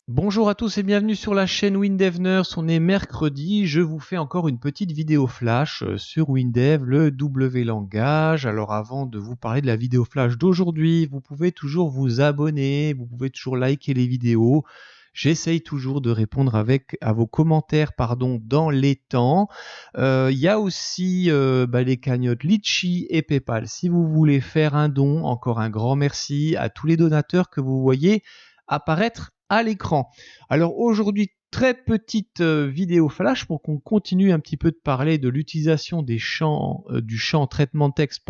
Bonjour à tous et bienvenue sur la chaîne WinDev Nurse. On est mercredi, je vous fais encore une petite vidéo flash sur WinDev, le W langage. Alors avant de vous parler de la vidéo flash d'aujourd'hui, vous pouvez toujours vous abonner, vous pouvez toujours liker les vidéos. J'essaye toujours de répondre à vos commentaires dans les temps. Il y a aussi les cagnottes Litchi et PayPal. Si vous voulez faire un don, encore un grand merci à tous les donateurs que vous voyez apparaître à l'écran. Alors aujourd'hui, très petite vidéo flash pour qu'on continue un petit peu de parler de l'utilisation des champs, du champ traitement de texte,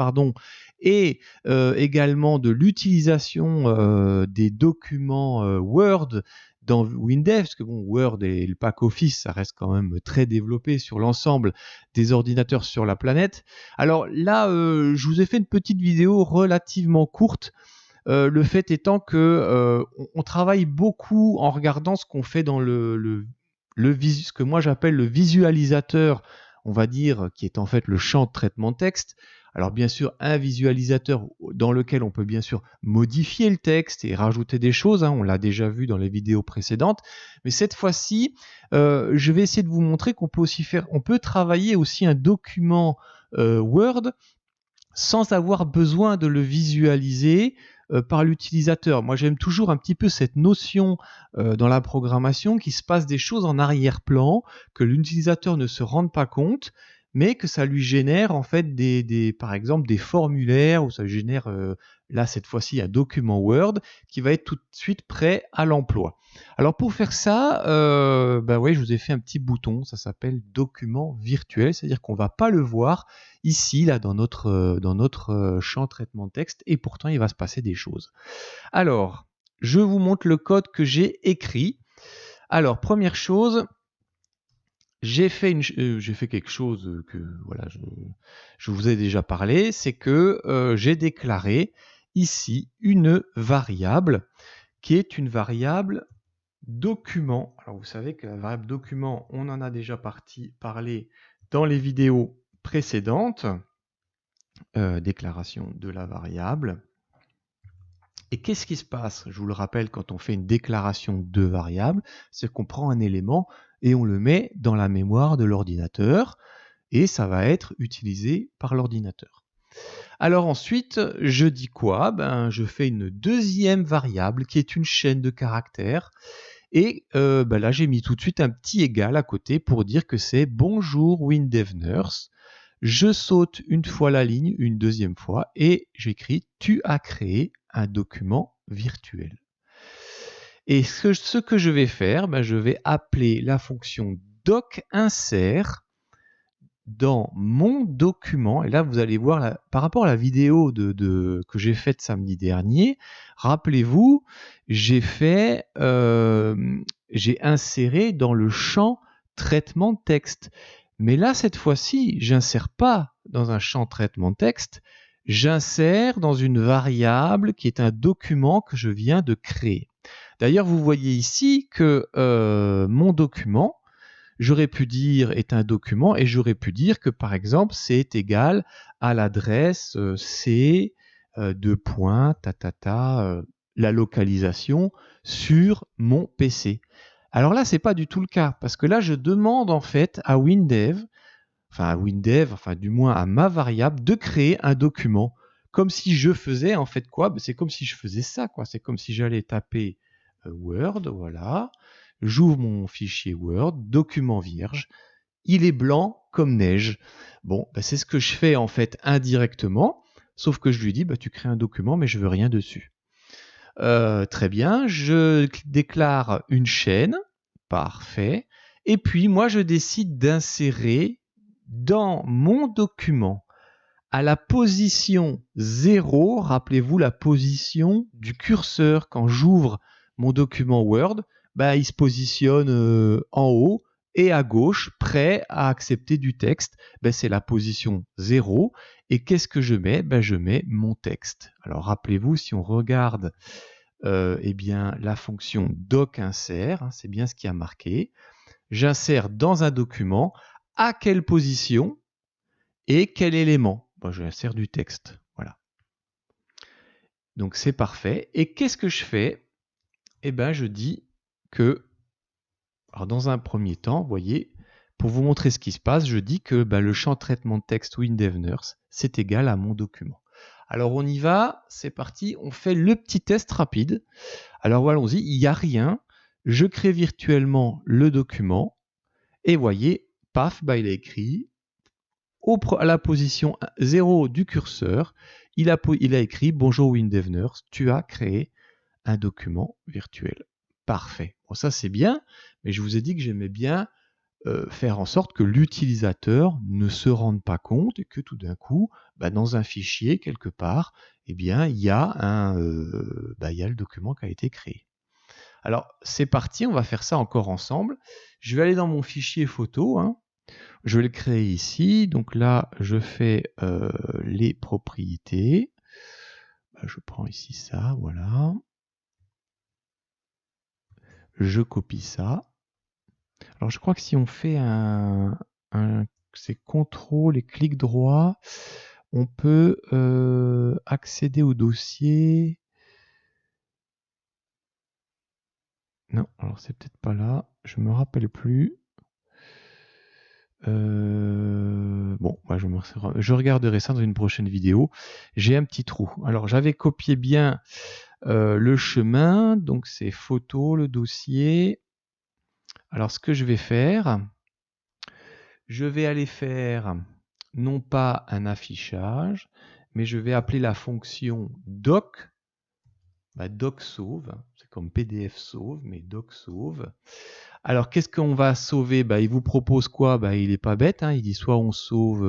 et également de l'utilisation des documents Word dans WinDev, parce que Word et le pack Office, ça reste quand même très développé sur l'ensemble des ordinateurs sur la planète. Alors là, je vous ai fait une petite vidéo relativement courte. Le fait étant que on travaille beaucoup en regardant ce qu'on fait dans ce que moi j'appelle le visualisateur, on va dire, qui est en fait le champ de traitement de texte. Alors bien sûr, un visualisateur dans lequel on peut bien sûr modifier le texte et rajouter des choses, on l'a déjà vu dans les vidéos précédentes, mais cette fois-ci, je vais essayer de vous montrer qu'on peut travailler aussi un document Word sans avoir besoin de le visualiser par l'utilisateur. Moi, j'aime toujours un petit peu cette notion dans la programmation qu'il se passe des choses en arrière-plan, que l'utilisateur ne se rende pas compte, mais que ça lui génère en fait par exemple des formulaires, ou ça lui génère là cette fois-ci un document Word qui va être tout de suite prêt à l'emploi. Alors pour faire ça, je vous ai fait un petit bouton, ça s'appelle document virtuel, c'est-à-dire qu'on ne va pas le voir ici, là, dans notre champ traitement de texte, et pourtant il va se passer des choses. Alors, je vous montre le code que j'ai écrit. Alors, première chose, j'ai fait quelque chose que voilà, je vous ai déjà parlé, c'est que j'ai déclaré ici une variable qui est une variable document. Alors vous savez que la variable document, on en a déjà parlé dans les vidéos précédentes. Déclaration de la variable. Et qu'est-ce qui se passe? Je vous le rappelle, quand on fait une déclaration de variable, c'est qu'on prend un élément et on le met dans la mémoire de l'ordinateur et ça va être utilisé par l'ordinateur. Alors ensuite, je dis quoi? Je fais une deuxième variable qui est une chaîne de caractères et là j'ai mis tout de suite un petit égal à côté pour dire que c'est bonjour WinDev Nurse. Je saute une fois la ligne, une deuxième fois, et j'écris « Tu as créé un document virtuel ». Et ce que je vais faire, je vais appeler la fonction doc_insert dans mon document. Et là, vous allez voir, par rapport à la vidéo que j'ai faite samedi dernier, rappelez-vous, j'ai inséré dans le champ traitement de texte. Mais là, cette fois-ci, j'insère pas dans un champ traitement de texte, j'insère dans une variable qui est un document que je viens de créer. D'ailleurs, vous voyez ici que mon document, j'aurais pu dire est un document et j'aurais pu dire que par exemple, c'est égal à l'adresse C la localisation sur mon PC. Alors là, c'est pas du tout le cas, parce que là, je demande en fait à WinDev, du moins à ma variable, de créer un document. Comme si je faisais en fait quoi? C'est comme si je faisais ça, quoi. C'est comme si j'allais taper Word, voilà. J'ouvre mon fichier Word, document vierge. Il est blanc comme neige. Bon, c'est ce que je fais en fait indirectement, sauf que je lui dis, tu crées un document, mais je veux rien dessus. Très bien, je déclare une chaîne, parfait, et puis moi je décide d'insérer dans mon document à la position 0, rappelez-vous la position du curseur quand j'ouvre mon document Word, il se positionne en haut et à gauche, prêt à accepter du texte. C'est la position 0. Et qu'est-ce que je mets? Je mets mon texte. Alors rappelez-vous, si on regarde eh bien, la fonction doc-insert, hein, c'est bien ce qui a marqué. J'insère dans un document à quelle position et quel élément. Bon, j'insère du texte. Voilà. Donc c'est parfait. Et qu'est-ce que je fais? Eh bien, je dis que, alors dans un premier temps, vous voyez, pour vous montrer ce qui se passe, je dis que le champ traitement de texte WinDevNurse, c'est égal à mon document. Alors on y va, c'est parti, on fait le petit test rapide. Alors allons-y, il n'y a rien. Je crée virtuellement le document et voyez, paf, il a écrit à la position 0 du curseur, il a écrit « Bonjour WinDevNurse, tu as créé un document virtuel. » Parfait. Bon, ça c'est bien, mais je vous ai dit que j'aimais bien faire en sorte que l'utilisateur ne se rende pas compte et que tout d'un coup, dans un fichier quelque part, eh bien, il y a le document qui a été créé. Alors, c'est parti, on va faire ça encore ensemble. Je vais aller dans mon fichier photo, hein. Je vais le créer ici. Donc là, je fais les propriétés. Je prends ici ça, voilà. Je copie ça. Alors, je crois que si on fait c'est CTRL et clic droit, on peut accéder au dossier. Non, alors c'est peut-être pas là. Je me rappelle plus. Je regarderai ça dans une prochaine vidéo. J'ai un petit trou. Alors, j'avais copié bien le chemin. Donc, c'est photo, le dossier. Alors, ce que je vais faire, je vais aller faire non pas un affichage, mais je vais appeler la fonction doc. Doc sauve, c'est comme PDF sauve, mais doc sauve. Alors, qu'est-ce qu'on va sauver? Il vous propose quoi? Il n'est pas bête, hein. Il dit soit on sauve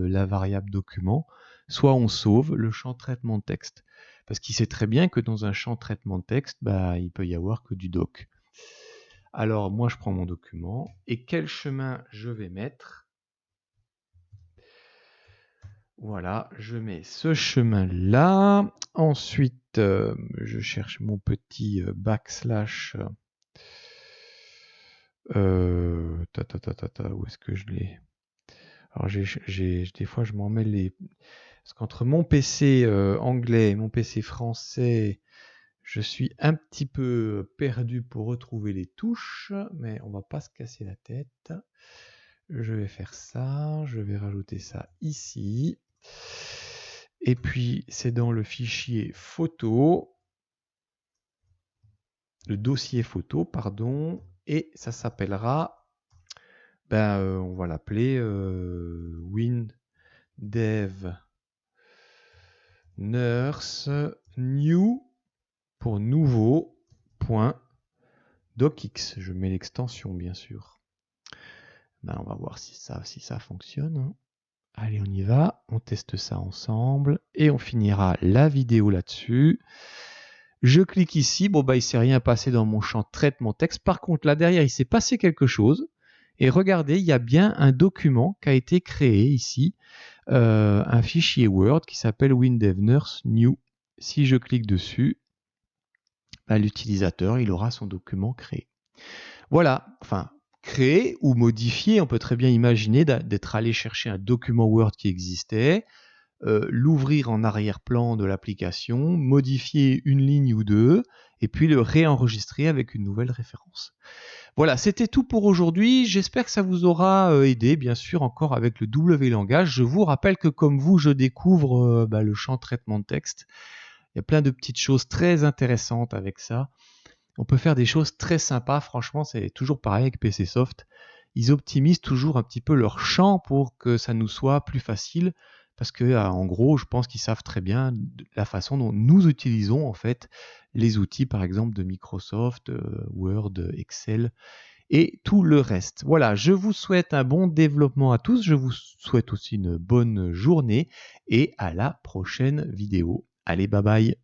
la variable document, soit on sauve le champ traitement de texte. Parce qu'il sait très bien que dans un champ traitement de texte, il peut y avoir que du doc. Alors, moi, je prends mon document. Et quel chemin je vais mettre? Voilà, je mets ce chemin-là. Ensuite, je cherche mon petit backslash. Où est-ce que je l'ai? Alors, des fois, je m'en mets les... Parce qu'entre mon PC anglais et mon PC français, je suis un petit peu perdu pour retrouver les touches, mais on va pas se casser la tête. Je vais faire ça, je vais rajouter ça ici. Et puis, c'est dans le fichier photo, le dossier photo, pardon, et ça s'appellera, on va l'appeler WinDevNurse new pour nouveau .docx. Je mets l'extension, bien sûr. On va voir si ça fonctionne, hein. Allez, on y va, on teste ça ensemble et on finira la vidéo là-dessus. Je clique ici, il ne s'est rien passé dans mon champ traitement texte. Par contre, là derrière, il s'est passé quelque chose. Et regardez, il y a bien un document qui a été créé ici, un fichier Word qui s'appelle WinDevNurse New. Si je clique dessus, l'utilisateur, il aura son document créé. Voilà, enfin, créer ou modifier, on peut très bien imaginer d'être allé chercher un document Word qui existait, l'ouvrir en arrière-plan de l'application, modifier une ligne ou deux, et puis le réenregistrer avec une nouvelle référence. Voilà, c'était tout pour aujourd'hui. J'espère que ça vous aura aidé, bien sûr, encore avec le W-langage. Je vous rappelle que comme vous, je découvre le champ traitement de texte. Il y a plein de petites choses très intéressantes avec ça. On peut faire des choses très sympas. Franchement, c'est toujours pareil avec PCsoft. Ils optimisent toujours un petit peu leur champ pour que ça nous soit plus facile. Parce que, en gros, je pense qu'ils savent très bien la façon dont nous utilisons en fait les outils, par exemple, de Microsoft, Word, Excel et tout le reste. Voilà, je vous souhaite un bon développement à tous. Je vous souhaite aussi une bonne journée et à la prochaine vidéo. Allez, bye bye.